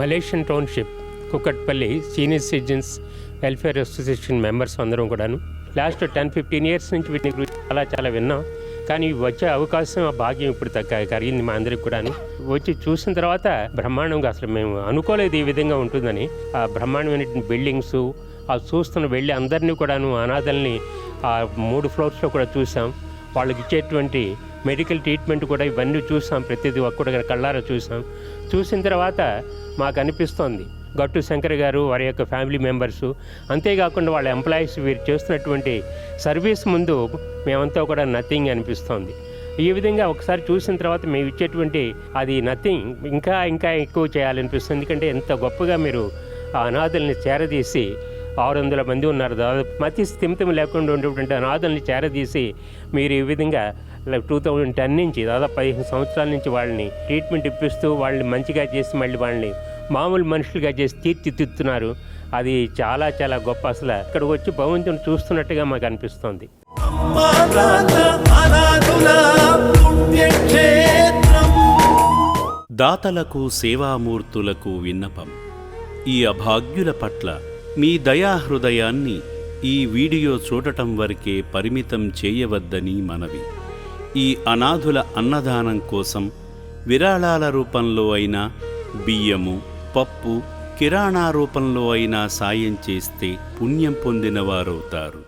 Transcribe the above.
Malaysian township Kukatpally senior citizens welfare association members అందరం కూడాను last 10-15 years నుంచి వీటిని గురించి చాలా విన్నాం. కానీ వచ్చే అవకాశం ఆ భాగ్యం ఇప్పుడు కలిగింది మా అందరికి కూడాను. వచ్చి చూసిన తర్వాత బ్రహ్మాండంగా అసలు మేము అనుకోలేదు ఈ విధంగా ఉంటుందని. ఆ బ్రహ్మాండమైన బిల్డింగ్స్ ఆ చూస్తున్న వెళ్ళి అందరినీ కూడాను అనాథల్ని ఆ 3 ఫ్లోర్స్లో కూడా చూసాం. వాళ్ళకి ఇచ్చేటువంటి మెడికల్ ట్రీట్మెంట్ కూడా ఇవన్నీ చూసాం. ప్రతిదీ ఒక్కడ కళ్ళారా చూసాం. చూసిన తర్వాత మాకు అనిపిస్తోంది గట్టు శంకర్ గారు వారి యొక్క ఫ్యామిలీ మెంబర్సు, అంతేకాకుండా వాళ్ళ ఎంప్లాయీస్ వీరు చేస్తున్నటువంటి సర్వీస్ ముందు మేమంతా కూడా నథింగ్ అనిపిస్తోంది. ఈ విధంగా ఒకసారి చూసిన తర్వాత మేము ఇచ్చేటువంటి అది నథింగ్ ఇంకా ఇంకా ఎక్కువ చేయాలనిపిస్తుంది. ఎందుకంటే ఎంత గొప్పగా మీరు ఆ అనాథల్ని చేరదీసి 600 మంది ఉన్నారు. దాదాపు మతి స్థిమితం లేకుండా ఉండేటువంటి అనాథల్ని చేరదీసి మీరు ఈ విధంగా 2010 నుంచి దాదాపు 15 సంవత్సరాల నుంచి వాళ్ళని ట్రీట్మెంట్ ఇప్పిస్తూ వాళ్ళని మంచిగా చేసి మళ్ళీ వాళ్ళని మామూలు మనుషులుగా చేసి తీర్చిదిద్దుతున్నారు. అది చాలా చాలా గొప్ప. అసలు ఇక్కడికి వచ్చి భగవంతుని చూస్తున్నట్టుగా మాకు అనిపిస్తుంది. దాతలకు సేవామూర్తులకు విన్నపం. ఈ అభాగ్యుల పట్ల మీ దయాహృదయాన్ని ఈ వీడియో చూడటం వరకే పరిమితం చేయవద్దని మనవి. ఈ అనాథుల అన్నదానం కోసం విరాళాల రూపంలో అయినా, బియ్యము, పప్పు, కిరాణా రూపంలో అయినా సాయం చేస్తే పుణ్యం పొందినవారవుతారు.